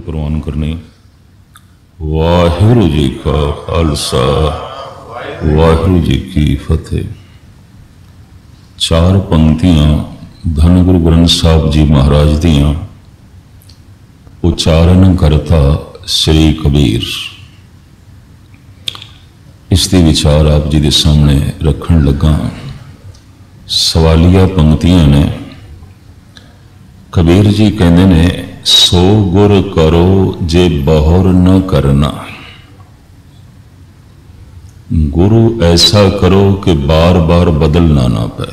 प्रवान करनी। वाहिगुरू जी का खालसा वाहिगुरू जी की फतेह। चार पंक्तियां धन गुरु ग्रंथ साहब जी महाराज दियां उच्चारण करता श्री कबीर। इसके विचार आप जी के सामने रखन लगा। सवालिया पंक्तियां ने। कबीर जी कहते ने सो गुर करो जे बहुर न करना। गुरु ऐसा करो कि बार बार बदलना ना पे।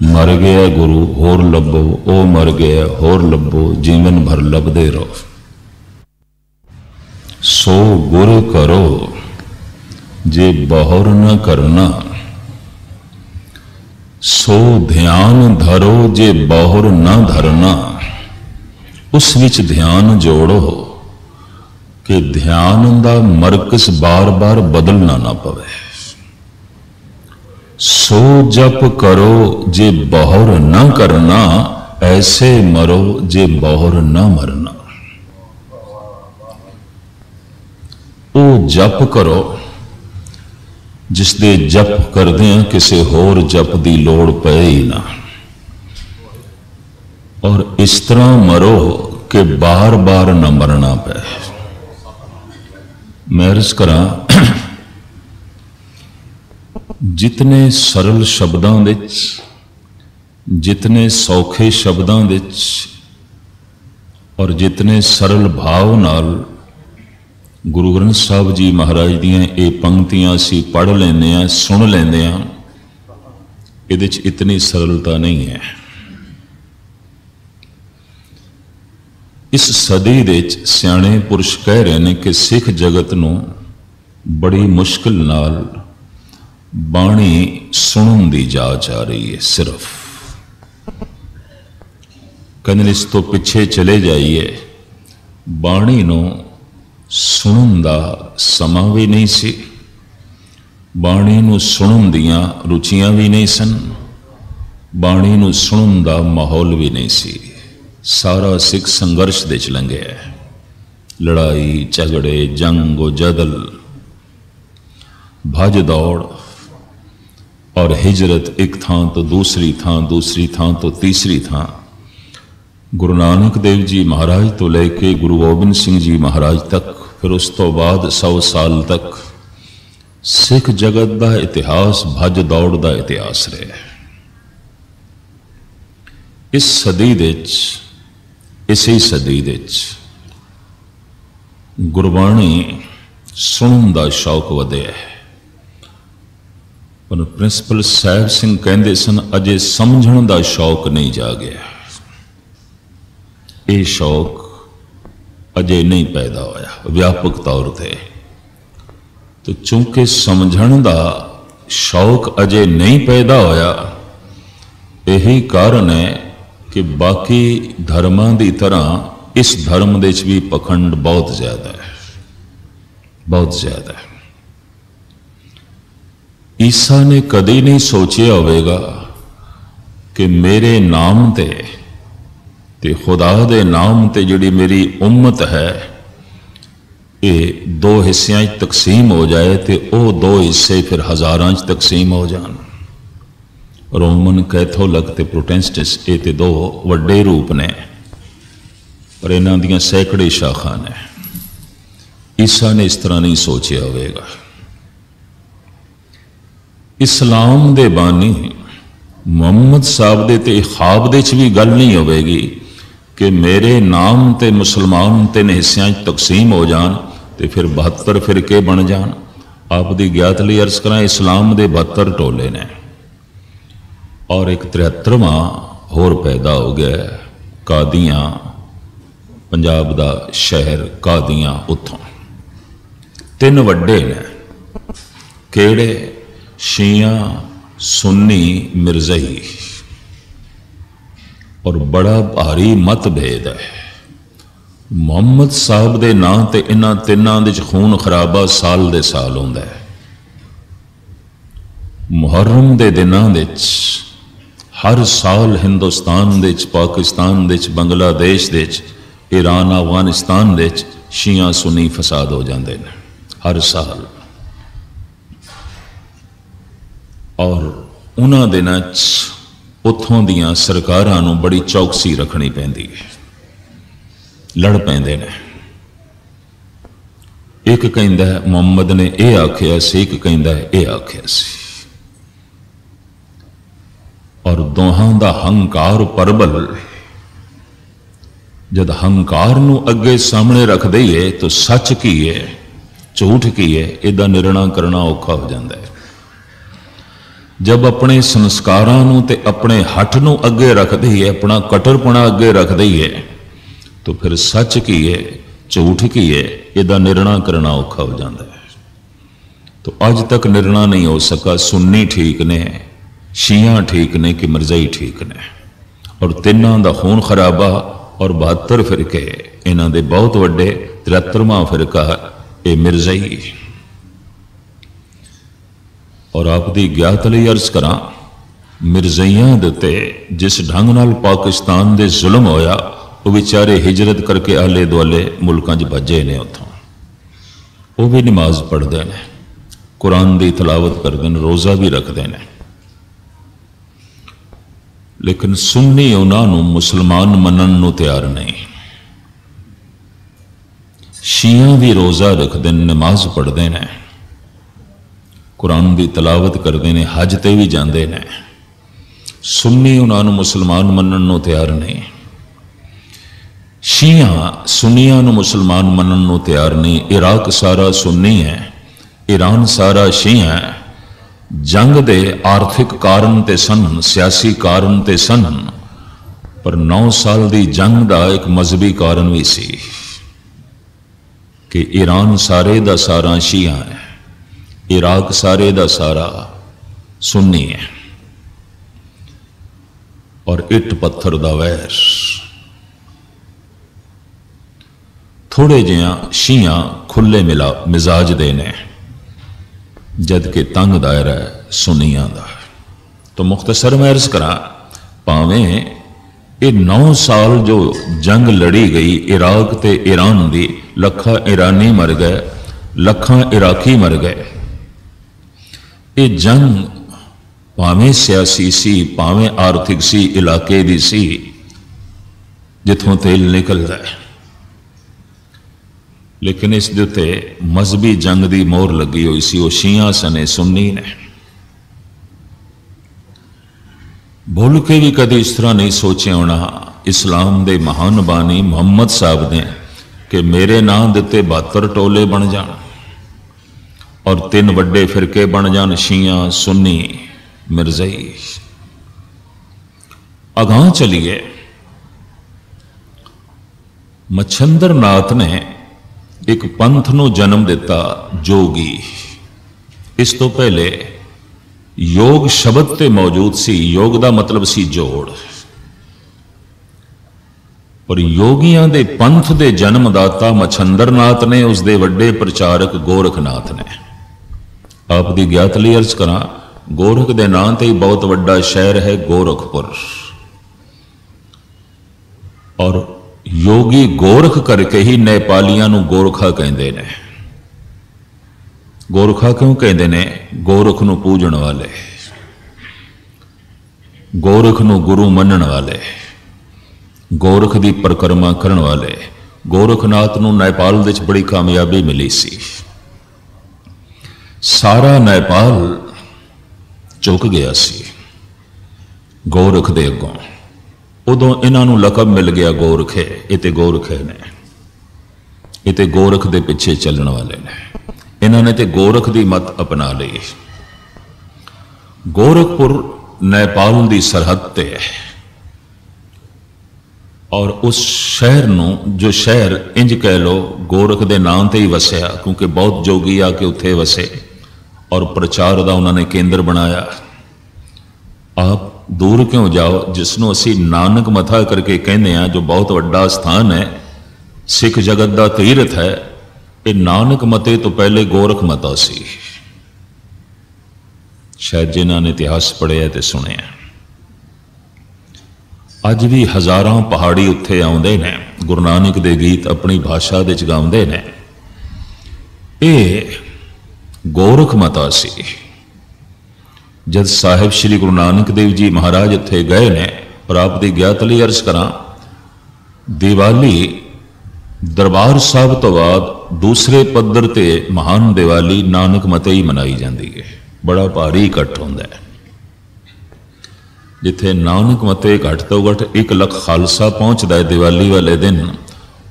मर गया गुरु होर लभो, ओ मर गया होर लभो, जीवन भर लभदे रहो। सो गुर करो जे बहुर न करना। सो ध्यान धरो जे बहुर न धरना। उस विच ध्यान जोड़ो कि ध्यान दा मरकज बार बार बदलना ना पवे। सो जप करो जे बहुर न करना। ऐसे मरो जे बहुर न मरना। ओ जप करो जिसदे जप करदे किसी होर जप की लोड़ पे ही ना। और इस तरह मरो कि बार बार न मरना पे। मैं अर्ज करा जितने सरल शब्दों विच, जितने सौखे शब्दों विच और जितने सरल भाव नाल गुरु ग्रंथ साहब जी महाराज दियां ये पंक्तियां असी पढ़ लेंदे आ, सुन लेंदे आ, इहदे च इतनी सरलता नहीं है। इस सदी दे सियाणे पुरुष कह रहे हैं कि सिख जगत नूं बड़ी मुश्किल नाल बाणी सुनन दी जाच आ रही है। सिर्फ कहंदे इस तो पिछे चले जाइए, बाणी नूं सुनन दा समा भी नहीं सी, बाणी नूं सुनन दियां रुचियां भी नहीं सन, बाणी नूं सुनन दा माहौल भी नहीं सी। सारा सिख संघर्ष दे च लंघिया। लड़ाई झगड़े जंग जदल भज दौड़ और हिजरत एक थां तो दूसरी थां, दूसरी थां तो तीसरी थां। गुरु नानक देव जी महाराज तो लेके गुरु गोबिंद सिंह जी महाराज तक, फिर उस तो बाद 100 साल तक सिख जगत का इतिहास भज दौड़ का इतिहास रहा। इस सदी विच, इसी सदी विच गुरबाणी सुनन का शौक वधिया है। पर प्रिंसिपल साहिब सिंह कहते सन अजे समझण का शौक नहीं जागया। ये शौक अजे नहीं पैदा होया व्यापक तौर पर। तो चूंकि समझण का शौक अजे नहीं पैदा होया, यही कारण है कि बाकी धर्मां की तरह इस धर्म दे भी पखंड बहुत ज्यादा है, बहुत ज्यादा है। ईसा ने कदी नहीं सोचा होगा कि मेरे नाम ते खुदा दे नाम ते जिहड़ी मेरी उम्मत है ये 2 हिस्सियां तकसीम हो जाए तो वो 2 हिस्से फिर हज़ारां तकसीम हो जान। रोमन कैथोलिक ते प्रोटेस्टेंट ये 2 वड्डे रूप ने, पर इन्हां दियां सैकड़े शाखा ने। ईसा ने इस तरह नहीं सोचा होगा। इस्लाम दे बानी मुहम्मद साहब दे ते ख्वाब दे च भी गल नहीं होगी कि मेरे नाम ते मुसलमान 3 हिस्सों तकसीम हो जान तो फिर 72 फिरके बन जान। आप दी ज्ञात लई अर्ज करा, इस्लाम दे 72 टोले ने और एक 73वां होर पैदा हो गया कादियां, पंजाब दा शहर कादियां। उतों 3 वड्डे ने, केड़े? शिया, सुन्नी, मिर्ज़ई। और बड़ा भारी मतभेद है। मुहम्मद साहब के नां ते इन्हां तिन्नां दे खून खराबा साल दे साल होंदा है। मुहर्रम दे दिनां विच हर साल हिंदुस्तान दे विच, पाकिस्तान दे विच, बंगलादेश दे विच, ईरान अफगानिस्तान दे विच शिया सुन्नी फसाद हो जाते हैं हर साल। और उन्होंने दिनों उत्थों दियां सरकारां नूं बड़ी चौकसी रखनी पैंदी है, लड़ पैंदे ने। एक कहंदा है मुहम्मद ने यह आख्या सी, एक कहंदा है यह आख्या सी, और दोहां दा हंकार परबल जद हंकार नूं अगे सामने रख दईए तो सच की है झूठ की है इहदा निर्णय करना औखा हो जाता है। जब अपने संस्कारां नूं ते अपने हठ नूं अगे रख दईए, अपना कट्टरपना अगे रख दईए, तो फिर सच की है झूठ की है इहदा निर्णय करना औखा हो जाता है। तो अज तक निर्णय नहीं हो सका सुन्नी ठीक ने, शिया ठीक ने कि मिर्जाई ठीक ने। और तिन्हां दा खून खराबा और 72 फिरके, इन्हां दे बहुत वड्डे 73वां फिरका ये मिर्जाई। और आपकी ज्ञात लई अर्ज करा, मिर्जाइयां दे उत्ते जिस ढंग नाल पाकिस्तान दे जुल्म होया, वो बेचारे हिजरत करके आले दुआले मुल्कां च भजे ने, उतों वो भी नमाज पढ़ते हैं, कुरान की तलावत करते हैं, रोज़ा भी रखते हैं, लेकिन सुन्नी उन्होंने मुसलमान मनन नूं तैयार नहीं। शिया भी रोज़ा रखते हैं, नमाज पढ़ते हैं, कुरान की तलावत करते हैं, हज ते भी जाते हैं। सुन्नी उन्होंने मुसलमान मनन नूं तैयार नहीं। शिया सुन्नियां नूं मुसलमान मनन नूं तैयार नहीं। इराक सारा सुन्नी है, ईरान सारा शिया है। जंग दे आर्थिक कारण ते सन, सियासी कारण ते सन, पर 9 साल की जंग का एक मजहबी कारण भी सी कि ईरान सारे दा सारा शिया है, इराक सारे दा सारा सुन्नी है। और इट पत्थर दा वैर, थोड़े जिहा शिया खुले मिजाज दे ने, जबकि तंग दायरा है सुनिया दा। तो मुख्तसर मैं अर्ज करा, भावें ये 9 साल जो जंग लड़ी गई इराक ते ईरान दी, लखा ईरानी मर गए, लखा इराकी मर गए। ये जंग भावें सियासी सी, भावें आर्थिक सी, इलाके दी सी जिथों तेल निकलता है, लेकिन इस दे उत्ते मजहबी जंग की मोहर लगी हुई सी। वो शिया सने सुन्नी ने। भुल के भी कभी इस तरह नहीं सोचे होना इस्लाम के महान बानी मुहम्मद साहब ने कि मेरे नाम दिते 72 टोले बन जान और 3 वड्डे फिरके बन जान, शिया सुन्नी मिर्जाई। अगां चलिए, मच्छंद्र नाथ ने एक पंथ नूं जन्म दिता, जोगी। इस तो पहले योग शब्द ते मौजूद सी। योग का मतलब सी जोड़। और योगियां दे पंथ दे जन्मदाता मच्छंद्र नाथ ने, उसके वड्डे प्रचारक गोरखनाथ ने। आपकी ज्ञात लई अर्ज करा, गोरख के नाम ते ही बहुत वड्डा शहर है गोरखपुर। और योगी गोरख करके ही नेपालियां नूं गोरखा कहते ने। गोरखा क्यों कहते ने? गोरख नूं पूजण वाले, गोरख नूं गुरु मनण वाले, गोरख की परिक्रमा करन वाले। गोरखनाथ नूं नेपाल दे बड़ी कामयाबी मिली सी। सारा नेपाल झुक गया सी गोरख दे अगों। उदों इन्हों लकब मिल गया गोरखे। ये तो गोरखे ने, ये तो गोरख दे पिछे चलने वाले ने। इन्होंने तो गोरख की मत अपना ली। गोरखपुर नेपाल की सरहद ते है। और उस शहर नूं, जो शहर इंज कह लो गोरख के नाम ते ही वसया, क्योंकि बहुत जोगी आके उत्थे वसे और प्रचार का उन्होंने केंद्र बनाया। आप दूर क्यों जाओ, जिसनों असी नानक मथा करके कहने हैं, जो बहुत वड्डा स्थान है, सिख जगत का तीर्थ है। ये नानक मते तो पहले गोरख मता सी। शायद जिन्होंने इतिहास पढ़िया तो सुने। अज भी हज़ारां पहाड़ी उत्थे आउंदे ने, गुरु नानक दे गीत अपनी भाषा दे च गाउंदे ने। ये गोरख मता सी। जद साहिब श्री गुरु नानक देव जी महाराज उत्थे गए ने, और आप दी ज्ञात लई अर्ज करां, दिवाली दरबार साहब तो बाद दूसरे पद्धर ते महान दिवाली नानक मते ही मनाई जाती है। बड़ा भारी इकट्ठ होंदा है। जिथे नानक मते घट तो घट 1 लाख खालसा पहुंचता है दिवाली वाले दिन,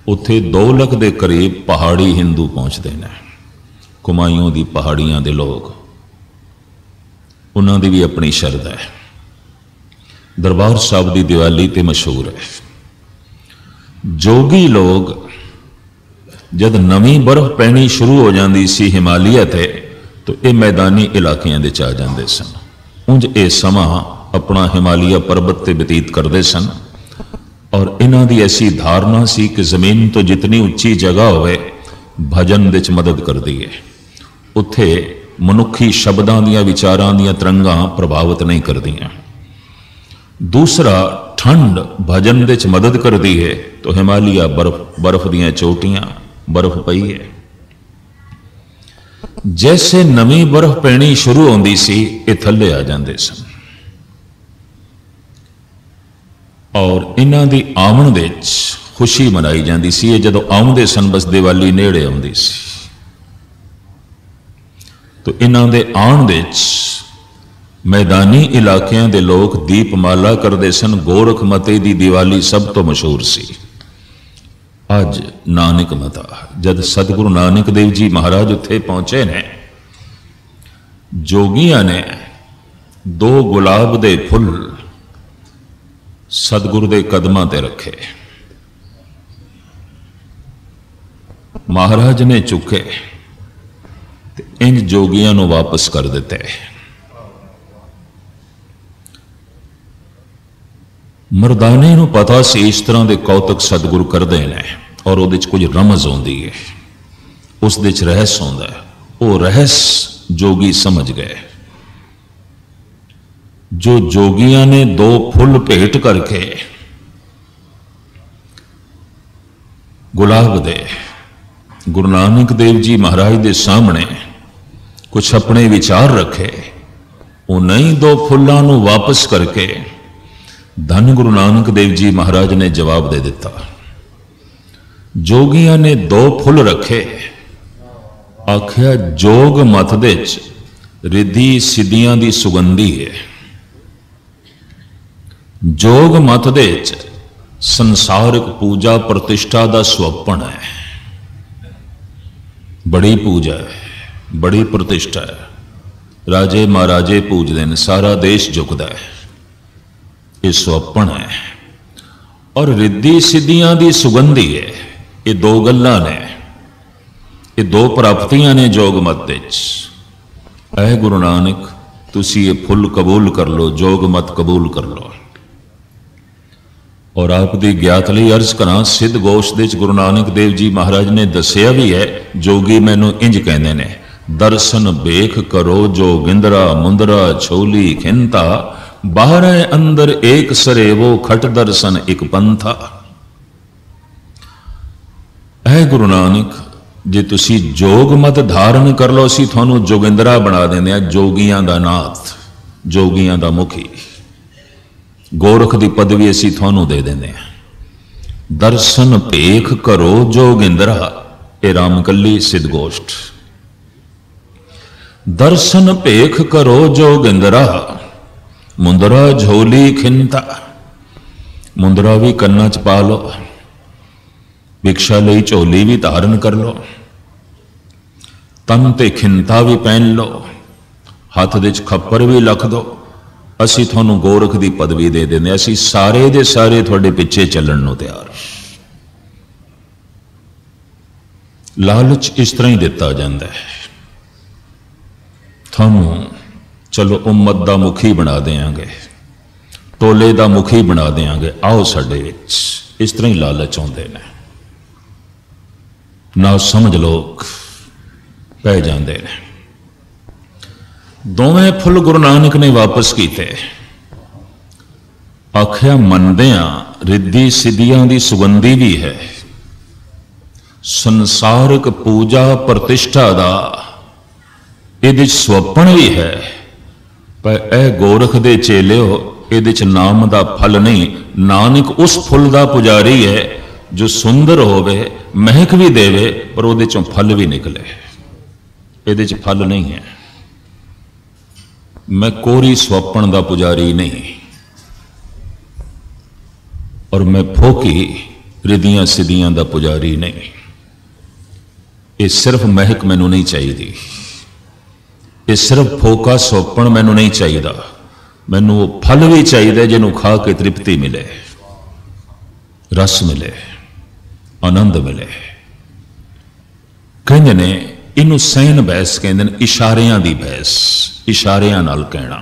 उत्थे 2 लाख के करीब पहाड़ी हिंदू पहुंचते हैं। कुमायूं दी पहाड़ियां दे लोग, उन्हां दी भी अपनी शरधा है। दरबार साहब की दिवाली तो मशहूर है। जोगी लोग जब नवीं बर्फ पैनी शुरू हो जाती सी हिमालय ते, तो ये मैदानी इलाकों के आ जाते सन। उंज ये समा अपना हिमालय पर्वत से बतीत करते सन। और इन्हां दी ऐसी धारणा सी कि जमीन तो जितनी उच्ची जगह होवे भजन दे च मदद करती है। उत्थे मनुखी शब्दां दियां विचारां दियां तरंगां प्रभावित नहीं करदियां। दूसरा, ठंड भजन दे च मदद करती है, तो हिमालय बर्फ दियां चोटियां बर्फ पई है। जैसे नवी बर्फ पैनी शुरू होंदी सी, ये थल्ले आ जाते सन। और इन्हां दी आमण दे खुशी मनाई जाती सी। जदों आउंदे सन, बस दिवाली नेड़े आउंदी सी, तो इन्हां दे आउण दे मैदानी इलाकों के लोग दीपमाला करते सन। गोरख मते दी दिवाली सब तो मशहूर सी। अज नानक मता, जद सतगुरु नानक देव जी महाराज उत्थे पहुंचे ने, जोगियां ने 2 गुलाब दे फुल सतगुरु दे कदमां ते रखे। महाराज ने चुके ते इन जोगियां नूं वापस कर दिते। मरदाने नूं पता सी इस तरह के कौतक सतगुरु करते हैं, और उहदे च कुछ रमज आउंदी है, उस दे च रहस्य आउंदा है। वो रहस्य जोगी समझ गए। जो जोगियां ने 2 फुल भेंट करके गुलाब दे गुरु नानक देव जी महाराज के सामने कुछ अपने विचार रखे, उन्हीं 2 फुल्लां नूं वापस करके धन गुरु नानक देव जी महाराज ने जवाब दे दिता। जोगियां ने 2 फुल रखे, आख्या जोग मत दे रिद्धि सिद्धियां दी सुगंधी है। जोग मत दे संसारिक पूजा प्रतिष्ठा दा स्वप्न है। बड़ी पूजा है, बड़ी प्रतिष्ठा है, राजे महाराजे पूजते हैं, सारा देश झुकता है, ये स्वप्न है। और रिद्धि सिद्धियां दी सुगंधी है। ये 2 गल्लां ने, ये 2 प्राप्तियां ने जोग मत दे। ऐ गुरु नानक, तुसी ये फुल कबूल कर लो, जोग मत कबूल कर लो। और आप दी ज्ञात लई अर्ज करा, सिद्ध गोश दे गुरु नानक देव जी महाराज ने दसिया भी है, जोगी मैनू इंज कहते ने, दर्शन बेख करो जोगिंदरा मुंदरा छोली खिंता, बाहर अंदर एक सरेवो खट दर्शन एक पंथा। ऐ गुरु नानक, जे तुसी जोग मत धारण कर लो, असीं तुहानू जोगिंदरा बना देंदे आ, जोगियां दा नाथ, जोगियां दा मुखी, गोरख की पदवी असीं तुहानू दे देंदे आ। दर्शन भेख करो जोगिंदरा, ये रामकली सिद्ध गोष्ठ। दर्शन भेख करो जोगिंदरा, मुंदरा झोली खिंता, मुंदरा भी कन्ना च पा लो, भिक्षा लई झोली भी धारण कर लो, तन ते खिंता भी पहन लो, हाथ दे खप्पर भी लख दो, असी थानू गोरख की पदवी दे देंगे, असी सारे दे सारे थोड़े पिछे चलण नूं तैयार। लालच इस तरह ही दिता जाता है, थानू चलो उम्मत दा मुखी बना देंगे, टोले दा मुखी बना देंगे, आओ साडे विच, इस तरह ही लालच आउंदे ने। ना समझ लोग पै जाते हैं। दोवें फुल गुरु नानक ने वापस किए। आख्या मनदिया रिद्धि सिद्धियां दी सुगंधी भी है, संसारिक पूजा प्रतिष्ठा दा इहदे स्वप्न भी है, पर ए गोरख दे चेलियो इहदे च नाम दा फल नहीं। नानक उस फुल दा पुजारी है जो सुंदर होवे, महक भी देवे, पर उहदे चों फल भी निकले। इहदे च फल नहीं है। मैं कोरी स्वप्न दा पुजारी नहीं, और मैं फोकी रिद्धियां सिद्धियां दा पुजारी नहीं। ये सिर्फ महक मैनू नहीं चाहिए, ये सिर्फ फोका स्वप्न मैनू नहीं चाहिए, मैनू वो फल भी चाहिए जिन्हों खा के तृप्ति मिले, रस मिले, आनंद मिले। कहते ने इनू सैन बहस कहते हैं, इशारियां दी बहस, इशारियां नाल कहना।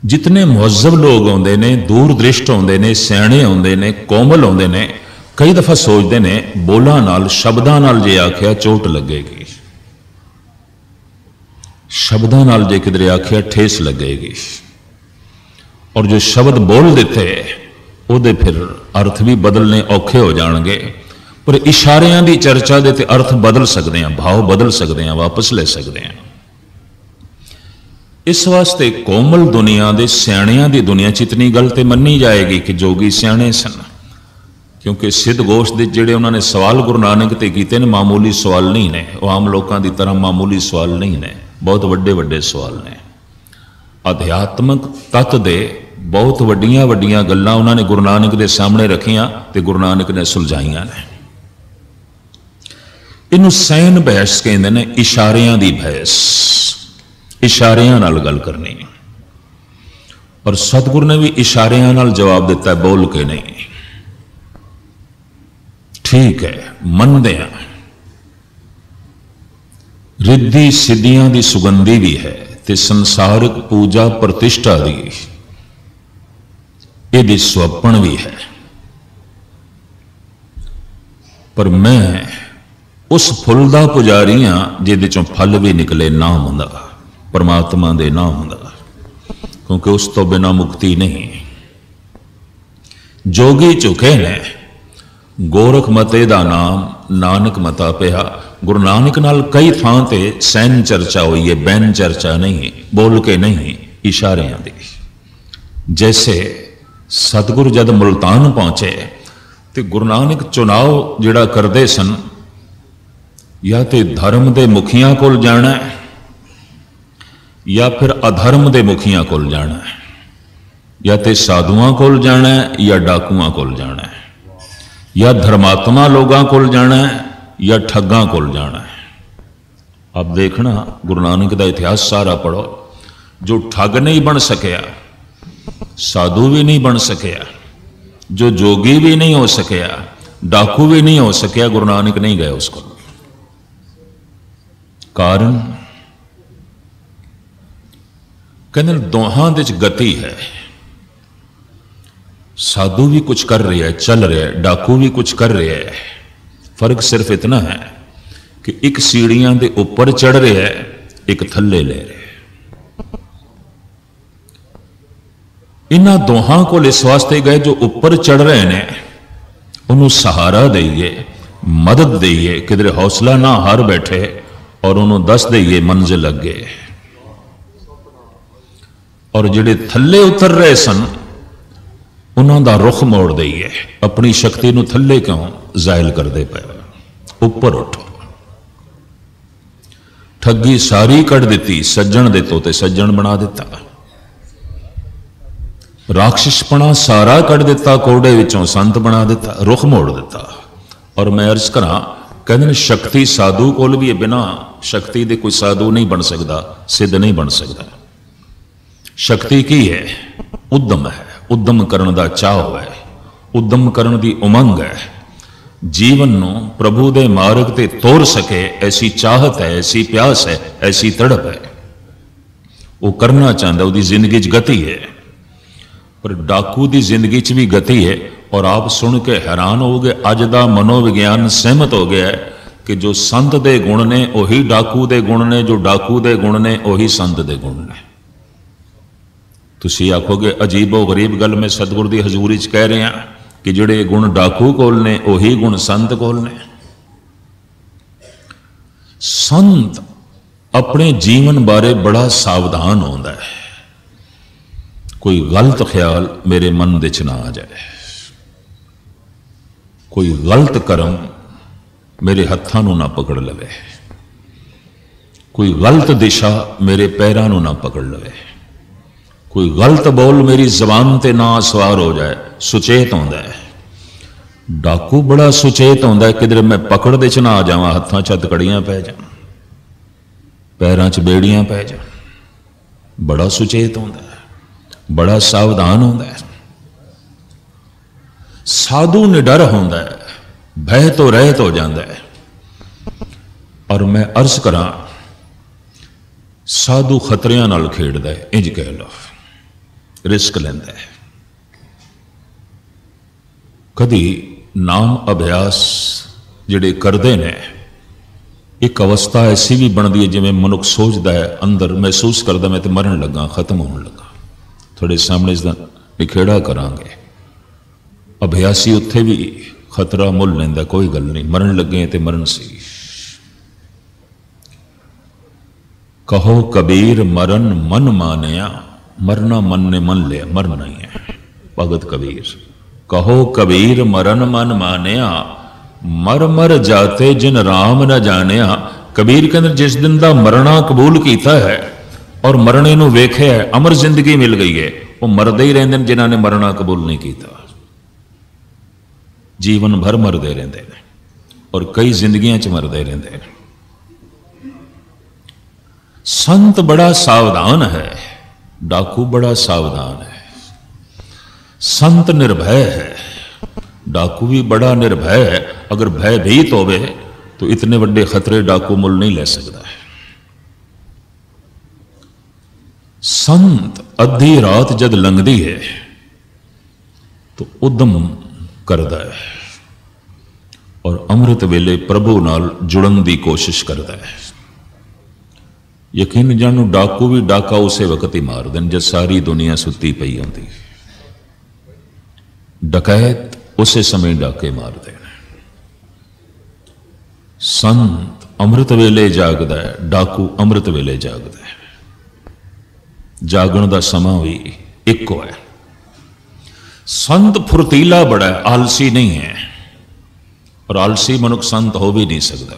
जितने मुहज्जब लोग आते ने, दूरदृष्ट आते ने, सियाणे आते ने, कोमल आते ने, कई दफा सोचते ने बोलां नाल शब्दां नाल जे आख्या चोट लगेगी, शब्दां नाल जे किधरे आख्या ठेस लगेगी, और जो शब्द बोल देते उहदे फिर अर्थ भी बदलने औखे हो जाएंगे। पर इशारियां दी चर्चा दे ते अर्थ बदल सकते हैं, भाव बदल सकते हैं, वापस ले सकते हैं। इस वास्ते कोमल दुनिया दे सियाणियां दी दुनिया च इतनी गल ते मन्नी जाएगी कि जोगी सियाणे सन, क्योंकि सिद्ध गोश दे जिहड़े उन्होंने सवाल गुरु नानक ते कीते ने मामूली सवाल नहीं ने, वो आम लोगों की तरह मामूली सवाल नहीं ने, बहुत वड्डे वड्डे सवाल ने। अध्यात्मक तत्त दे बहुत वड्डियां वड्डियां गल्लां उन्होंने गुरु नानक दे सामने रखियां ते गुरु नानक ने सुलझाइयां ने। इनू सैन बहस कहते हैं, इशारियां दी बहस, इशारियां नाल गल करनी। और सतगुरु ने भी इशारियां नाल जवाब दिता है, बोल के नहीं। ठीक है, मनदे हैं, रिद्धि सिद्धियां दी सुगंधी भी है, ते संसारिक पूजा प्रतिष्ठा दी इहदे स्वप्न भी है। पर मैं उस फुल दा पुजारी हां जिहदे चों फल भी निकले, ना हुंदा परमात्मा दे ना हुंदा, क्योंकि उस तो बिना मुक्ति नहीं। जोगी झुके ने, गोरख मते दा नाम नानक मता पिया। गुरु नानक नाल कई थां ते सैन चर्चा हुई है, बैन चर्चा नहीं, बोल के नहीं, इशारियां दी। जैसे सतगुरु जद मुल्तान पहुंचे तो गुरु नानक चुनाव जिहड़ा करदे सन, या तो धर्म के मुखियां कोल जाना है, या फिर अधर्म के मुखियां कोल जाना है, या तो साधुआं कोल जाना है, या डाकुआं कोल जाना है, या धर्मात्मा लोगों कोल जाना है, या ठग्गां कोल जाना है। अब देखना गुरु नानक का इतिहास सारा पढ़ो, जो ठग नहीं बन सकिया, साधु भी नहीं बन सकिया, जो जोगी भी नहीं हो सकिया, डाकू भी नहीं हो सकिया, गुरु नानक नहीं गए उसको। कारण कहते दोहां दे गति है, साधु भी कुछ कर रहे हैं, चल रहे हैं, डाकू भी कुछ कर रहे हैं। फर्क सिर्फ इतना है कि एक सीढ़ियां दे ऊपर चढ़ रहे है, एक थल्ले ले रहे। इन्हां दोहां को इस वास्ते गए जो ऊपर चढ़ रहे ने उन्होंने सहारा दईए, मदद दईए, किधरे हौसला ना हार बैठे, और उन्होंने दस दईए मंजिल अगे। और जिहड़े थल्ले उतर रहे सन उन्हों का रुख मोड़ दईए, अपनी शक्ति नूं थल्ले क्यों जायल करते पे, उपर उठो। ठगी सारी कढ़ दी, सज्जन दे तोते सज्जन बना दिता, राक्षसपना सारा कढ़ दिता, कोड़े विचों संत बना दिता, रुख मोड़ दिता। और मैं अर्ज करा, कहते शक्ति साधु कोल भी है, बिना शक्ति दे कोई साधु नहीं बन सकता, सिद्ध नहीं बन सकता। शक्ति की है? उद्यम है, उद्यम करने का चाह है, उद्यम करने की उमंग है, जीवन नूं प्रभु दे मार्ग ते तोर सके ऐसी चाहत है, ऐसी प्यास है, ऐसी तड़प है, वो करना चाहता, उसकी जिंदगी च गति है। पर डाकू की जिंदगी च भी गति है। और आप सुन के हैरान हो गए, अज का मनोविज्ञान सहमत हो गया है कि जो संत दे गुण ने वही डाकू दे गुण ने, जो डाकू दे गुण ने वही संत दे गुण ने। तुसी आखोगे अजीबो गरीब गल मैं सतगुर की हजूरी च कह रहा कि जिहड़े गुण डाकू कोल ने उही गुण संत कोल ने। संत अपने जीवन बारे बड़ा सावधान होता है, कोई गलत ख्याल मेरे मन दे च ना आ जाए, कोई गलत कर्म मेरे हत्थां नूं ना पकड़ लवे, कोई गलत दिशा मेरे पैरां नूं ना पकड़ लवे, कोई गलत बोल मेरी जबान ते ना सवार हो जाए। सुचेत होंदा है डाकू, बड़ा सुचेत होंदा है किधर मैं पकड़ दे च ना आ जावां, हत्थां च हथकड़ियां पै जाण, पैरां च बेड़ियां पै जाण। बड़ा सुचेत होंदा है, बड़ा सावधान होंदा है। साधु निडर होंदा है, भय तो रहत हो जाता है। और मैं अर्ज करा साधु खतरियां नाल खेडदा है, इंज कह लो, रिस्क लैंदा है। कदी नाम अभ्यास जिहड़े करदे ने, एक अवस्था ऐसी भी बनती है जिवें मनुख सोचता है अंदर महसूस करता मैं तो मरण लगा, खत्म होने लगा। थोड़े सामने इसका निखेड़ा करांगे। अभ्यासी उत्थे भी खतरा मुल लैंदा, कोई गल नहीं, मरण लगे तो मरण सी। कहो कबीर मरण मन मानिया, मरना मन ने मन लिया, मरना ही है। भगत कबीर कहो कबीर मरण मन मानिया, मर मर जाते जिन राम न जानिया। कबीर कहते जिस दिन का मरना कबूल किया है और मरने नूं वेख्या है, अमर जिंदगी मिल गई है, वो मरदे ही रहिंदे जिन्होंने मरना कबूल नहीं किया। जीवन भर मरते रहते हैं और कई जिंदगियां च मरते रहते हैं। संत बड़ा सावधान है, डाकू बड़ा सावधान है। संत निर्भय है, डाकू भी बड़ा निर्भय है। अगर भयभीत होवे तो इतने बड़े खतरे डाकू मुल नहीं ले सकता है। संत अद्धी रात जद लंघदी है तो उद्यम करता है और अमृत वेले प्रभु नाल जुड़न की कोशिश करता है। यकीन जानो डाकू भी डाका उसे वक्त ही मार देन जब सारी दुनिया सुती पई होंदी। डकैत उसे समय डाके मार देना। संत अमृत वेले जागदा है, डाकू अमृत वेले जागदा है। जागण का समा भी एक है। संत फुर्तीला बड़ा है, आलसी नहीं है, और आलसी मनुख संत हो भी नहीं सकता।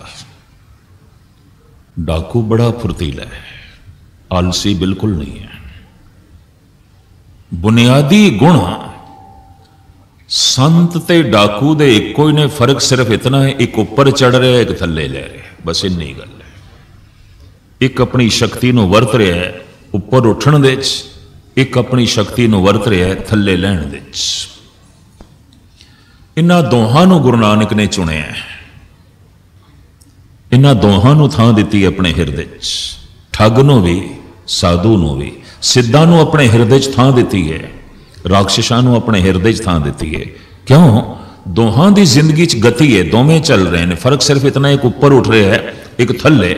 डाकू बड़ा फुर्तीला है, आलसी बिल्कुल नहीं है। बुनियादी गुण संत ते डाकू दे इको ही ने, फर्क सिर्फ इतना है एक ऊपर चढ़ रहा है, एक थले ले रहा है, बस इन्नी गल है। एक अपनी शक्ति नूं वरत रहा है ऊपर उठण दे, एक अपनी शक्ति नूं वरत रहा है थले लैण दे। इन्हां दोहां नूं गुरु नानक ने चुनिया है, इन्हां दोहां नूं थां दित्ती अपने हिरदे च। ठग नूं भी, साधु नूं भी, सिद्धां नूं अपने हिरदे च थां दित्ती है, राक्षसां नूं अपने हिरदे च थां दित्ती है। क्यों? दोहां दी जिंदगी च गति है, दोवें चल रहे हैं। फर्क सिर्फ इतना एक ऊपर उठ रहा है, एक थले।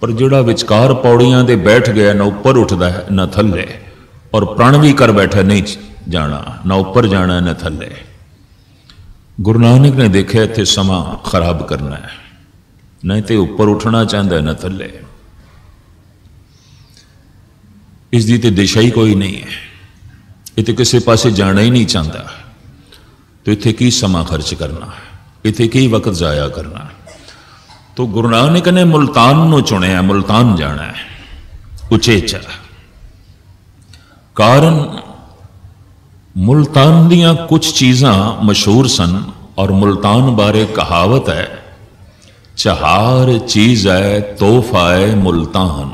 पर जिहड़ा विचकार पौड़ियां दे बैठ गया, ना ऊपर उठदा है ना थले, और प्रण भी कर बैठा नहीं जाना, ना ऊपर जाना ना थले। गुरु नानक ने देखा इत्थे समा खराब करना है, नहीं तो ऊपर उठना चाहता है ना थले। इसकी तो दिशा ही कोई नहीं है, ये तो किसी पासे जाना ही नहीं चाहता। तो इत्थे की समा खर्च करना, इत्थे की वक्त जाया करना। तो गुरु नानक ने मुल्तान नूं चुनिया, मुल्तान जाना है उचेचा। कारण मुल्तान दियां कुछ चीज़ां मशहूर सन, और मुल्तान बारे कहावत है, चार चीज है तोहफा है मुल्तान।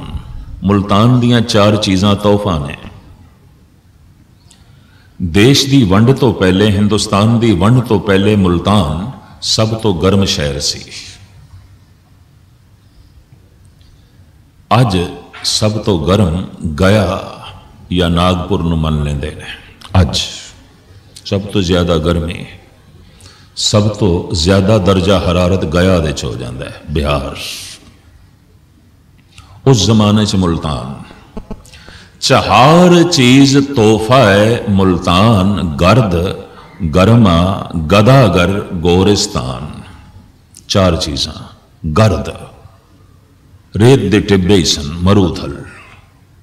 मुल्तान दियां चार चीज़ां तोहफा ने। देश की वंड तो पहले, हिंदुस्तान की वंड तो पहले मुल्तान सब तो गर्म शहर सी। अज सब तो गर्म गया या नागपुर नूं मन लेंदे ने। अज सब तो ज्यादा गर्मी, सब तो ज्यादा दर्जा हरारत गया दे हो जाता है, बिहार। उस जमाने च मुल्तान चार चीज तोहफा है मुल्तान, गर्द गरमा गदागर गोरिस्तान। चार चीज़ां, गर्द रेत दे टिब्बे ही सन, मरूथल,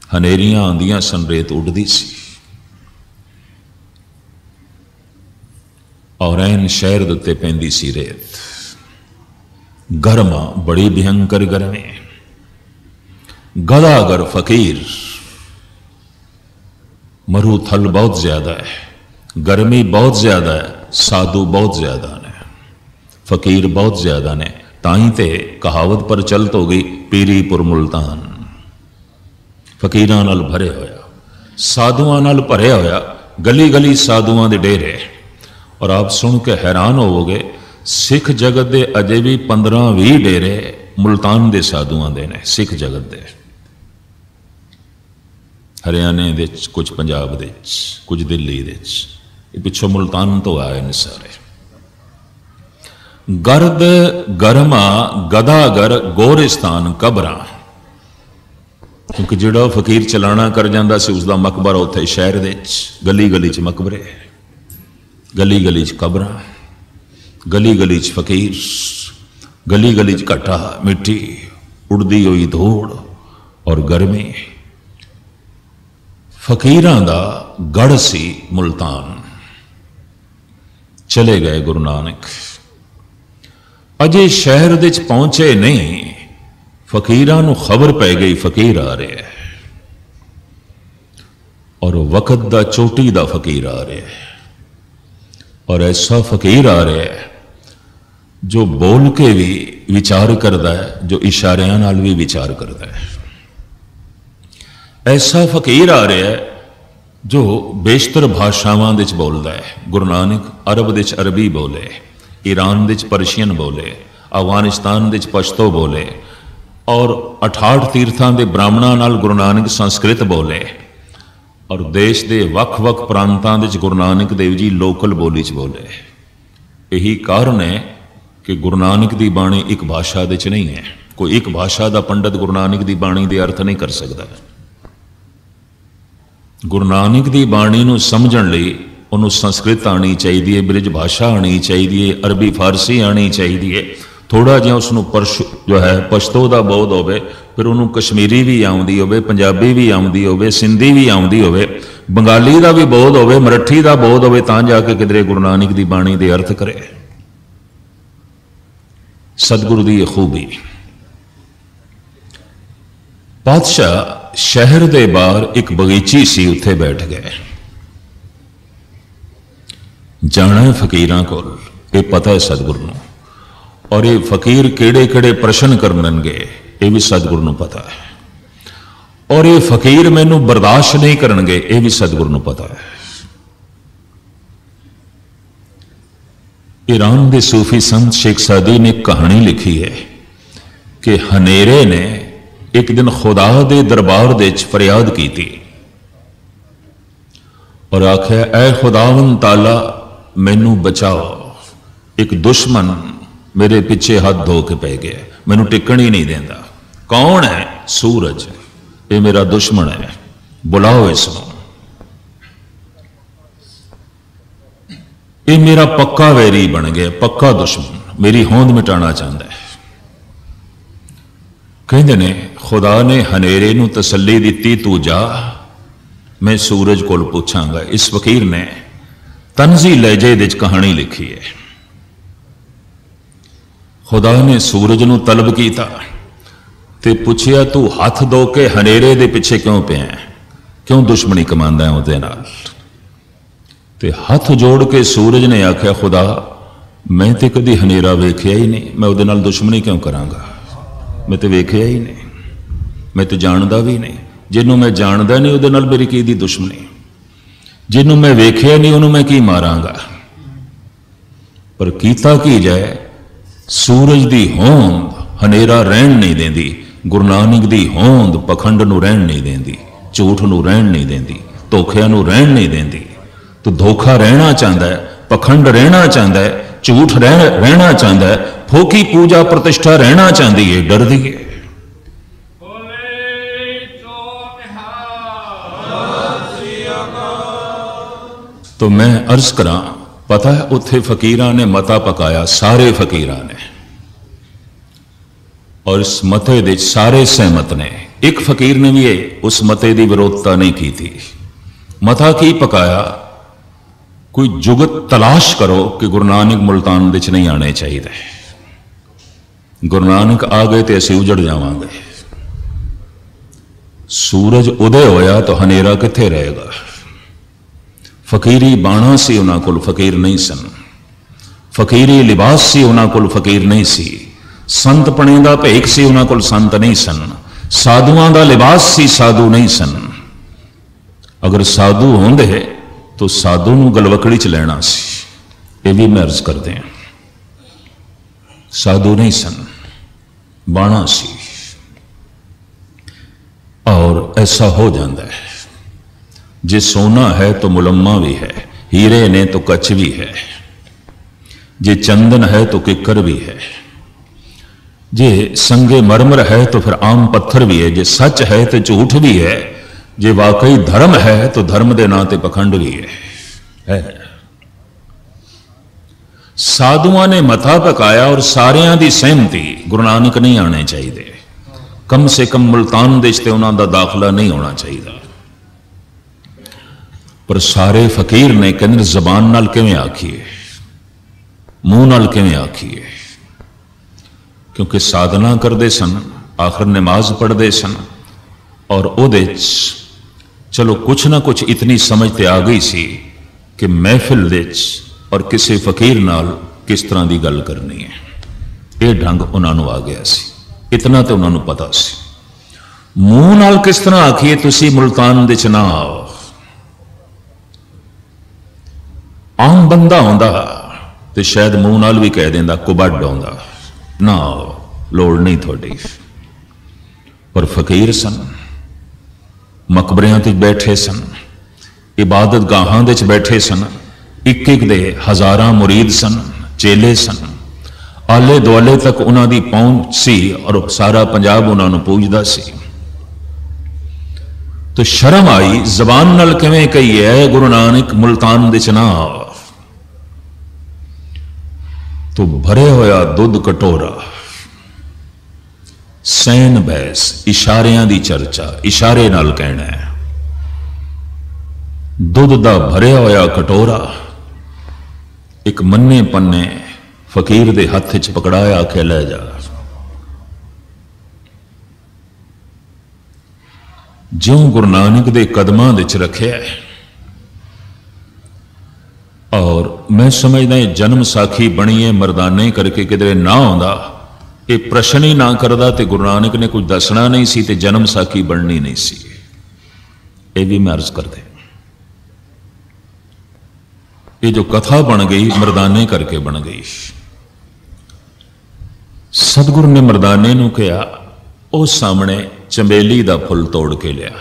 हनेरियां आंदियां सन, रेत उड़दी सी, और ऐन शहर दे उत्ते पैंदी सी रेत। गर्मा बड़ी भयंकर गर्मी, गदागर फकीर, मरूथल बहुत ज्यादा है, गर्मी बहुत ज्यादा है, साधु बहुत ज्यादा ने, फकीर बहुत ज्यादा ने। ताई ते कहावत पर चलत हो गई, पीरीपुर मुल्तान। फकीरां नाल भरे होया, साधुआं नाल भरे होया, गली गली साधुआं दे डेरे। और आप सुन के हैरान होवोगे, सिख जगत दे अजे भी 15-20 डेरे मुल्तान दे साधुआं दे ने, सिख जगत दे। हरियाणे दे कुछ, पंजाब दे कुछ, दिल्ली दे पिछों मुल्तान तो आए ने सारे। गर्द गरमा गदागर गोरिस्तान, कबरां, क्योंकि जिहड़ा फकीर चलाना कर जांदा सी उसदा मकबरा उत्थे शहर दे गली गली च मकबरे, गली गली च कबरां, गली गली च फकीर, गली गली च घटा मिट्टी, उड़दी हुई धूड़ और गर्मी। फकीरां दा गढ़ सी मुल्तान। चले गए गुरु नानक, अजे शहर दे च पहुंचे नहीं, फकीरां नूं खबर पै गई फकीर आ रहा है, और वक्त दा चोटी दा फकीर आ रहा है। और ऐसा फकीर आ रहा है जो बोल के भी विचार करता है, जो इशारियां नाल भी विचार करता है। ऐसा फकीर आ रहा है जो बेशतर भाषावां दे च बोलदा है। गुरु नानक अरब दे च अरबी बोले, ईरान दे च पर्शियन बोले, अफगानिस्तान दे च पश्तो बोले, और 68 तीर्थां दे ब्राह्मणां नाल गुरु नानक संस्कृत बोले, और देश दे वख-वख प्रांतां दे च गुरु नानक देव जी लोकल बोली च बोले। यही कारण है कि गुरु नानक दी बाणी एक भाषा दे च नहीं है। कोई एक भाषा दा पंडित गुरु नानक दी बाणी दे अर्थ नहीं कर सकता। गुरु नानक दी बाणी नूं समझण लई उन्होंने संस्कृत आनी चाहिए, ब्रिज भाषा आनी चाहिए, अरबी फारसी आनी चाहिए, थोड़ा जिहा उसनूं जो है पश्तो दा बोध होवे, फिर उन्होंने कश्मीरी भी आउंदी होवे, पंजाबी भी आउंदी होवे, सिंधी भी आउंदी होवे, बंगाली दा भी बोध होवे, मराठी दा बोध होवे, तां जाके किधरे गुरु नानक दी बाणी दे अर्थ करे। सतगुरु दी खूबी। पातशाह शहर दे बाहर एक बगीची सी, उत्थे बैठ गए। जाना है फकीरां कोल, ये पता है सतगुरु नूं, और ये फकीर केड़े केड़े प्रश्न करनगे ये भी सतगुरु नूं पता है, और ये फकीर मैनू बर्दाश्त नहीं करनगे ये भी सतगुरु नूं पता है। ईरान दे सूफी संत शेख सादी ने कहानी लिखी है कि हनेरे ने एक दिन खुदा दे दरबार दे च फरियाद की थी और आख्या, ऐ खुदावन ताला मैनू बचाओ, एक दुश्मन मेरे पीछे हाथ धो के पै गया, मैनू टिकण ही नहीं देता। कौन है? सूरज, ये मेरा दुश्मन है, बुलाओ इसको। ये मेरा पक्का वैरी बन गया, पक्का दुश्मन, मेरी होंद मिटाना चाहता है। कहते ने खुदा ने हनेरे नूं तसल्ली दी, तू जा, मैं सूरज कोल पूछांगा। इस फकीर ने तंजी लहजे दे कहानी लिखी है। खुदा ने सूरज नूं तलब किया ते पूछया, तू हाथ धो के हनेरे दे पिछे क्यों पे है, क्यों दुश्मनी कमांदा है उहदे नाल? ते हाथ जोड़ के सूरज ने आख्या, खुदा मैं ते कदी हनेरा वेख्या ही नहीं, मैं उहदे नाल दुश्मनी क्यों करांगा, मैं तो वेख्या ही नहीं, मैं तो जानदा भी नहीं। जिन्हों मैं जानदा नहीं उहदे नाल मेरी की दी दुश्मनी, जिन्हों मैं वेख्या नहीं उन्होंने मैं की मारांगा। पर कीता की जाए, सूरज दी होंद हनेरा रहन नहीं देंदी, गुरु नानक दी होंद पखंड नूं रहन नहीं देंदी, झूठ नूं रहन नहीं देंदी, धोखिਆਂ नूं रहन नहीं देंदी। तो धोखा रहना चाहता है, पखंड रहना चाहता है, झूठ रहना चाहता है, फोकी पूजा प्रतिष्ठा रहना चाहती है, डरदी है। तो मैं अर्ज करा, पता है उत्थे फकीरां ने मता पकाया, सारे फकीरां ने, और इस मते दे सारे सहमत ने। एक फकीर ने भी उस मते की विरोधता नहीं की थी। मता की पकाया, कोई जुगत तलाश करो कि गुरु नानक मुल्तान विच नहीं आने चाहिए। गुरु नानक आ गए तो असीं उजड़ जावांगे। सूरज उदय होया तो हनेरा कित्थे रहेगा। फकीरी बाणा सी उन्हां कोल, फकीर नहीं सन। फकीरी लिबास सी उन्हां कोल, फकीर नहीं सी। संत पणे दा भेख सी उन्हां कोल, संत नहीं सन। साधुआं दा लिबास सी, साधु नहीं सन। अगर साधु होंदे तो साधु नूं गलवकड़ी च लैणा सी। ये भी मैं अर्ज करदे हां, साधु नहीं सन, बाणा सी। और ऐसा हो जाता है, जे सोना है तो मुलम्मा भी है, हीरे ने तो कच भी है, जे चंदन है तो किक्कर भी है, जे संगे मरमर है तो फिर आम पत्थर भी है, जे सच है तो झूठ भी है, जे वाकई धर्म है तो धर्म के नाते पखंड भी है। साधुआं ने मथा पकाया और सारियां दी सहमति, गुरु नानक नहीं आने चाहिए। कम से कम मुल्तान देश ते उन्हां दा दाखला नहीं होना चाहिए। पर सारे फकीर ने कहंदे जबान नाल किवें आखीए, मूंह नाल किवें आखीए, क्योंकि साधना करते सन, आखिर नमाज पढ़ते सन, और उहदे चलो कुछ ना कुछ इतनी समझ ते आ गई सी कि महफिल दे और किसी फकीर नाल किस तरह की गल करनी है। यह ढंग उन्होंने आ गया सी, इतना तो उन्होंने पता सी। मूंह नाल किस तरह आखिए तुसी मुल्तान दे च ना आओ। आम बंदा होंदा तो शायद मूंह नाल भी कह देंदा, कुबड़ आउंदा, ना आओ, लोड़ नहीं थोड़ी। पर फकीर सन, मकबरियां ते बैठे सन, इबादत गाहां दे बैठे सन, एक एक दे हजारां मुरीद सन, चेले सन, आले दुआले तक उन्हां दी पहुंच सी और सारा पंजाब उन्हां नूं पूजदा सी। तो शर्म आई, जबान नाल किवें कही है गुरु नानक मुल्तान दे च ना आओ। तो भरे होया दुध कटोरा, सैन बहस, इशारियां दी चर्चा, इशारे नाल कहना है। दुध दा भरिया होया कटोरा एक मन्ने पन्ने फकीर दे हथ च पकड़ाया, आखे ले जा। ज्यों गुरु नानक दे कदमां दे च रखिया। और मैं समझदा जन्म साखी बनी है मरदाने करके किधरे ना आंदा, ये प्रश्न ही ना करदा ते गुरु नानक ने कुछ दसना नहीं सी ते जन्म साखी बननी नहीं सी। ये भी मैं अर्ज कर दे, ये जो कथा बन गई मरदाने करके बन गई। सतगुरु ने मरदाने नूं कहा, उस सामने चंबेली दा फुल तोड़ के लिया।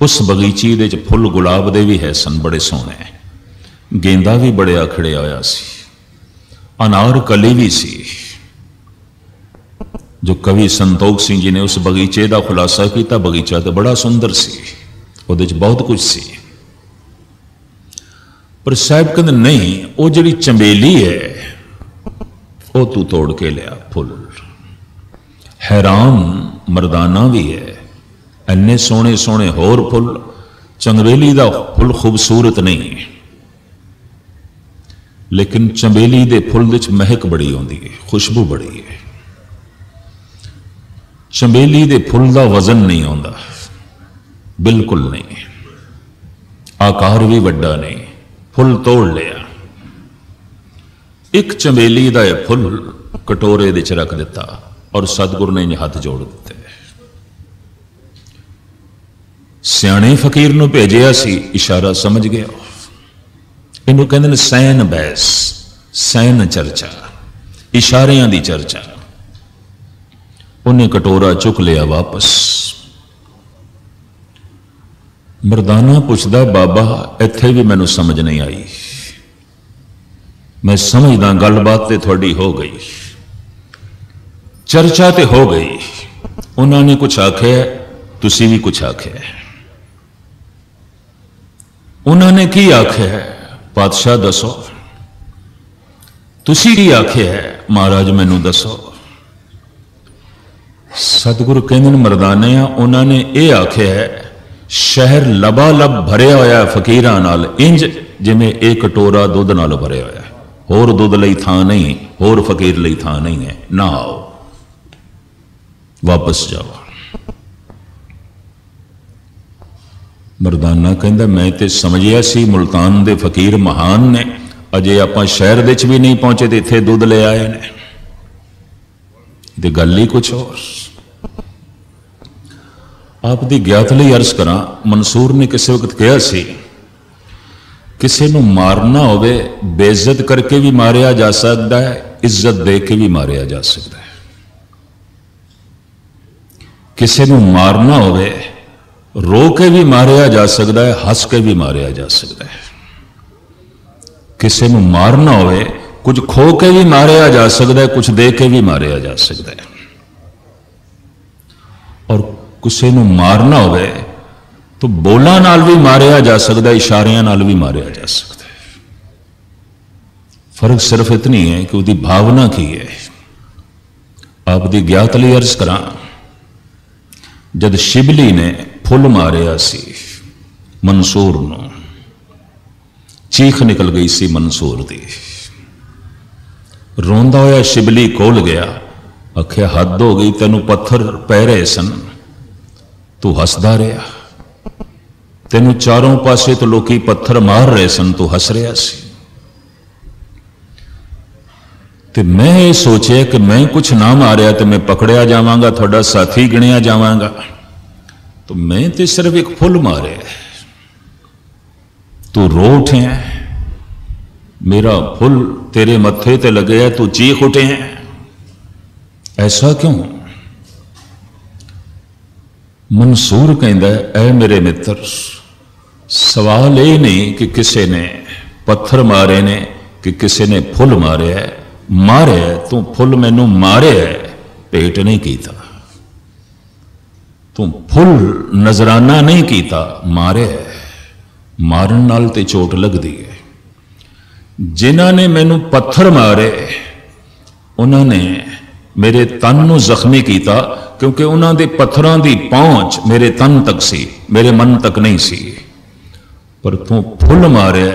उस बगीची दे च फुल गुलाब दे भी है सन, बड़े सोहने, गेंदा भी बड़े खड़िया होया सी, अनार कली भी सी। जो कवि संतोख सिंह जी ने उस बगीचे का खुलासा किया, बगीचा तो बड़ा सुंदर सी, उहदे च बहुत कुछ सी। पर साहब कहते नहीं, वो जिहड़ी चंबेली है वो तू तोड़ के लिया फुल। हैरान मरदाना भी है, इन्ने सोहने सोहने होर फुल, चंबेली का फुल खूबसूरत नहीं, लेकिन चंबेली के फुल विच महक बड़ी आउंदी है, खुशबू बड़ी है। चंबेली के फुल का वजन नहीं आता, बिल्कुल नहीं, आकार भी वड्डा नहीं। फुल तोड़ लिया, एक चंबेली का यह फुल कटोरे दे च रख दिता और सतगुरु ने हाथ जोड़ दिते। सियाणे फकीर नूं भेजिया सी, इशारा समझ गया। इनू कहते सैन बहस, सैन चर्चा, इशारियां दी चर्चा। उन्हें कटोरा चुक लिया वापस। मरदाना पुछदा, बाबा इत्थे भी मैनू समझ नहीं आई। मैं समझदा गलबात ते थोड़ी हो गई, चर्चा ते हो गई, उन्होंने कुछ आख्या, तुसी भी कुछ आख्या। उन्होंने की आख्या है, पातशाह दसो, तुसी की आख्या है महाराज मैनू दसो। सतगुरु कहते मरदाने उन्होंने ये आख्या है, शहर लबालब भरिया होया फकीरां नाल, इंज जिमें एक कटोरा दुध नाल भरिया होया, होर दुध लई थां नहीं, होर फकीर लई थां नहीं है, ना आओ वापस जाओ। मरदाना कहता मैं तो समझिया सी मुल्तान दे फकीर महान ने, अजे आपां शहर दे भी नहीं पहुंचे तो इत्थे दुध ले आए ने, ते गल ही कुछ होर। आप दी ज्ञात लई अर्ज करा, मंसूर ने किसी वक्त कहा सी, किसी नूं मारना होवे बेइज्जत करके भी मारिया जा सकता है, इज्जत दे के भी मारिया जा सकता है। किसी नूं मारना होवे रो के भी मारिया जा सकता है, हंस के भी मारिया जा सकता है। किसी नूं मारना होवे कुछ खो के भी मारिया जा सकता है, कुछ दे के भी मारिया जा सकता है। और किसी नूं मारना होवे तो बोलां नाल भी मारिया जा सकता है, इशारियां नाल भी मारिया जा सकता है। फर्क सिर्फ इतनी है कि उसकी भावना की है। आप दी ज्ञात लई अर्ज करा, जद शिबली ने फुल मारिया सी मंसूर नूं, चीख निकल गई सी मंसूर दी। रोंदा होया शिबली कोल गया, आख्या हद हो गई, तेनू पत्थर पै रहे सन, तू हसदा रहा, तेनू चारों पासे तो लोग पत्थर मार रहे सन, तू हस रहा सी। ते मैं ये सोचा कि मैं कुछ ना मारिया तो मैं पकड़िया जावांगा, थोड़ा साथी गिणिया जावांगा, तो मैं तो सिर्फ एक फुल मारे, तू रो उठे हैं, मेरा फुल तेरे मत्थे ते लगे है, तू चीख उठे हैं, ऐसा क्यों? मंसूर कहता है, ऐ मेरे मित्र, सवाल ये नहीं कि किसी ने पत्थर मारे ने कि किसी ने फुल मारे है। मारे है तू फुल मैनू मारे है, भेट नहीं कीता, तू फुल नजराना नहीं कीता, मारे है। मारन नाल ते चोट लगती है। जिन्हां ने मैनू पत्थर मारे उन्होंने मेरे तन नू जख्मी किया, क्योंकि उन्हां दे पत्थरां दी पहुंच मेरे तन तक सी, मेरे मन तक नहीं सी। पर तू फुल मारे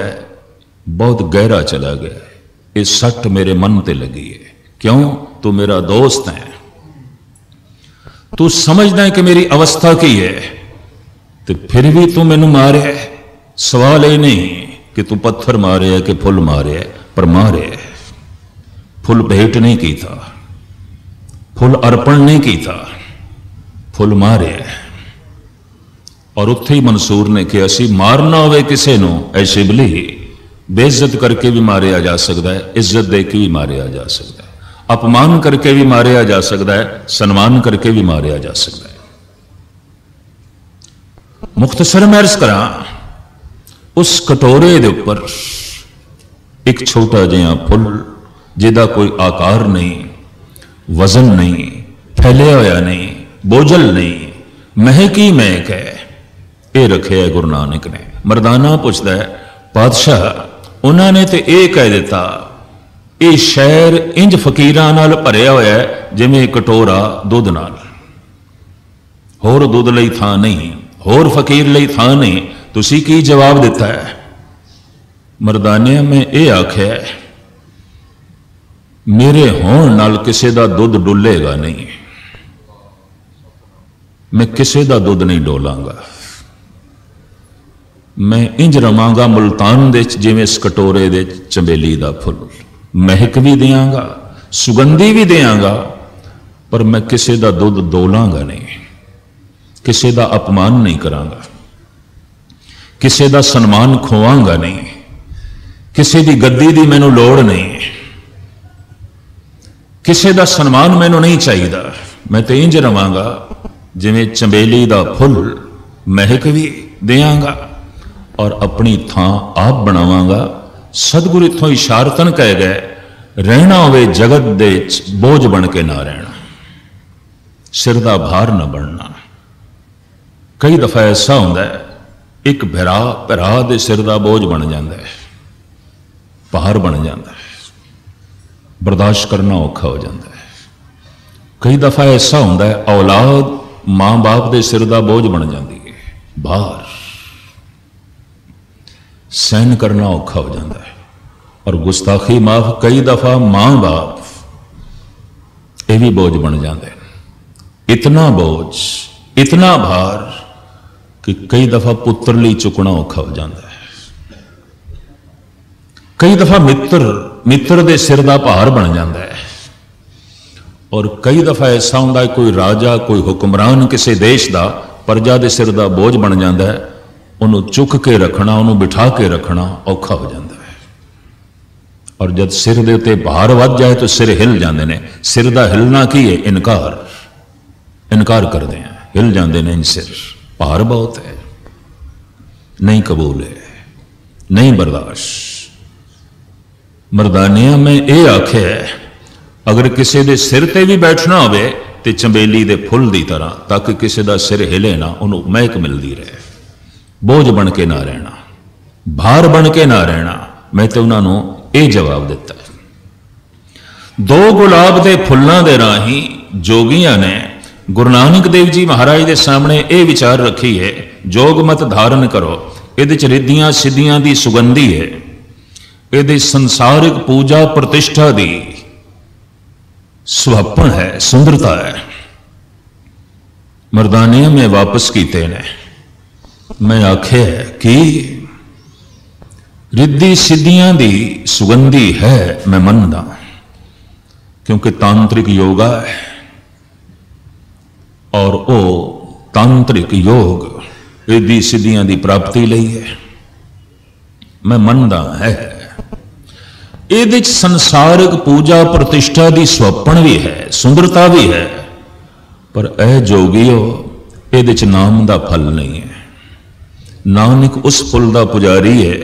बहुत गहरा चला गया, ये सट मेरे मन ते लगी है। क्यों? तू मेरा दोस्त है, तू समझदा है कि मेरी अवस्था की है, तो फिर भी तू मैनू मारे। सवाल ये नहीं कि तू पत्थर मारे है कि फुल मारे है, पर मारे। फुल भेंट नहीं कीता, फुल अर्पण नहीं कीता, फुल मारे। और उत्थे ही मंसूर ने कहा सी, मारना होवे किसी नूं ऐ शिबली, बेइज्जत करके भी मारिया जा सकता है, इज्जत दे के भी मारिया जा सकता है, अपमान करके भी मारिया जा सकता है, सन्मान करके भी मारिया जा सकता है। मुख्तसर मैं अर्ज करा, उस कटोरे दे उपर एक छोटा जिहा फुल जिहदा कोई आकार नहीं, वजन नहीं, फैलिया होया नहीं, बोझल नहीं, महक ही महक है, ये रखे है गुरु नानक ने। मरदाना पूछता है, पातशाह उन्होंने तो यह कह दिता, ये शहर इंज फकीरां नाल भरिया होया है जिवें कटोरा दुध नाल, होर दुध लई थां नहीं, होर फकीर लई थां नहीं। तुसी की जवाब दिता है? मरदाने मैं ये आख्या है, मेरे होण नाल किसी का दुध डुलेगा नहीं, मैं किसी का दुध नहीं डोलांगा, मैं इंज रवांगा मुल्तान दे जिवें इस कटोरे दे चंबेली का फुल, महक भी देंगा, सुगंधी भी देंगा, पर मैं किसी का दुध डोलांगा नहीं, किसी का अपमान नहीं करांगा, किसी का सन्मान खोवांगा नहीं, किसी की गद्दी की मैनू लोड़ नहीं, किसी का सन्मान मैनू नहीं चाहिए। मैं तो इंज रवांगा जिवें चंबेली का फुल, महक भी देंगा और अपनी थां आप बनावांगा। सतगुरु इत्थों इशारतन कह गए, रहना होवे जगत दे बोझ बन के ना रहना, सिर दा भार ना बनना। कई दफा ऐसा होंदा है, एक भरा दे सिर दा बोझ बन जाता है, भार बन जाता है, बर्दाश्त करना औखा हो जाता है। कई दफा ऐसा होता है औलाद मां बाप के सिर का बोझ बन जाती है, भार सहन करना औखा हो जाता है। और गुस्ताखी माफ कई दफा मां बाप ये भी बोझ बन जाते हैं। इतना बोझ, इतना भार कि कई दफा पुत्र लिए चुकना औखा हो जाता है। कई दफा मित्र दे सिर का भार बन जाता है। और कई दफा ऐसा होता है कोई राजा कोई हुक्मरान किसी देश का प्रजा के सिर का बोझ बन जाता है, उन्होंने चुक के रखना, उन्होंने बिठा के रखना औखा हो जाता है। और जब सिर के उत्ते भार वध जाए तो सिर हिल जाते हैं। सिर का हिलना की है? इनकार करते हैं, हिल जाते हैं सिर, भार बहुत है, नहीं कबूल है, नहीं बर्दाश्त। मरदानिया में यह आख्या है अगर किसी के सिर ते भी बैठना हो तो चंबेली के फुल की तरह, ताकि किसी का सिर हिले ना, उन्होंने महक मिलती रहे, बोझ बन के ना रहना, भार बन के ना रहना। मैं तो उन्होंने ये जवाब दिता। दो गुलाब के फुलों के राही जोगियां ने गुरु नानक देव जी महाराज के सामने ये विचार रखी है, जोग मत धारण करो, ये रिद्धियां सिद्धियां की सुगंधी है, ये संसारिक पूजा प्रतिष्ठा की सुहापन है, सुंदरता है। मरदानिया में वापस कीते ने मैं आख्या है कि रिद्धि सिद्धियां की सुगंधी है, मैं मनदा, क्योंकि तांत्रिक योगा है और वो तांत्रिक योग रिद्धि सिद्धियां की प्राप्ति लई है, मैं मनदा है। ये संसारिक पूजा प्रतिष्ठा की स्वप्न भी है, सुंदरता भी है, पर ए जोगियो ये नाम का फल नहीं है। नानक उस फुल का पुजारी है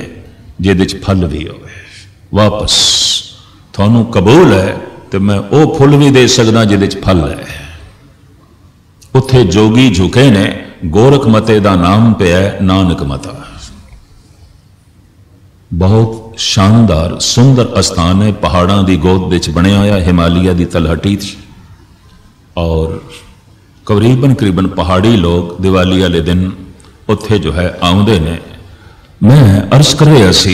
जिहदे फल भी हो। वापस थानू कबूल है तो मैं वो फुल भी दे सकदा जिहदे फल है। उत्थे जोगी झुके ने, गोरख मते का नाम पे है नानक मता। बहुत शानदार सुंदर स्थान है, पहाड़ों की गोद विच बनिया होया, हिमालय की तलहटी। और करीबन पहाड़ी लोग दिवाली वाले दिन उत्थे जो है आउंदे ने। मैं अर्ज कर रहा सी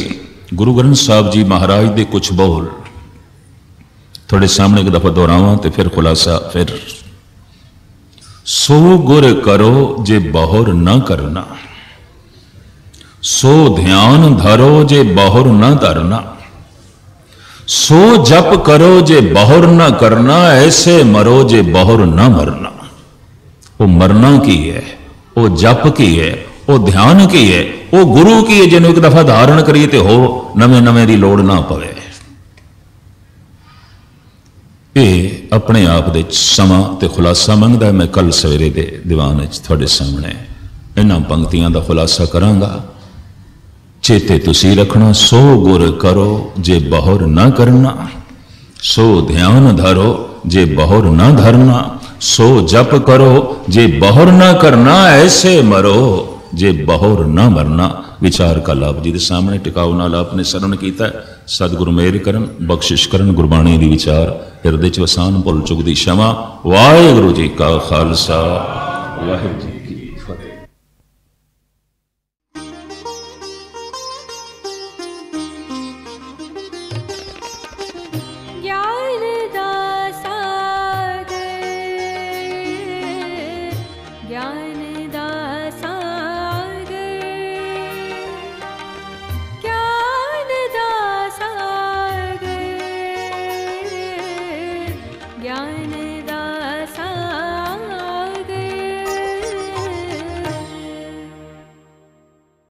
गुरु ग्रंथ साहब जी महाराज के कुछ बोल थोड़े सामने एक दफा दोहरावां तो फिर खुलासा। फिर सो गुर करो जे बहुर न करना, सो ध्यान धरो जे बहुर न धरना, सो जप करो जे बहुर न करना, ऐसे मरो जे बहुर न मरना। वो मरना की है, वो जप की है, वो ध्यान की है, वो गुरु की है, जिन्हों एक दफा धारण करिए तो हो नवे नवे की लोड़ ना पवे। ये अपने आप दे समा ते खुलासा मंगदा है। मैं कल सवेरे दे दीवान थोड़े सामने इन्हां पंक्तियां का खुलासा करांगा। चेते तुसी रखना, सो गुर करो जे बहुर न करना, सो ध्यान धरो जे बहुर न धरना, सो जप करो जे बहुर न करना, ऐसे मरो जे बहुर न मरना। विचार का लाभ जी के सामने टिकाऊ नाल आपने सरन किया। सतगुरु मेहर करन, बख्शिश करन, गुरबाणी दी विचार हिरदे च वसान, भुल चुक दी क्षमा। वाहिगुरू जी का खालसा, वाहिगुरू।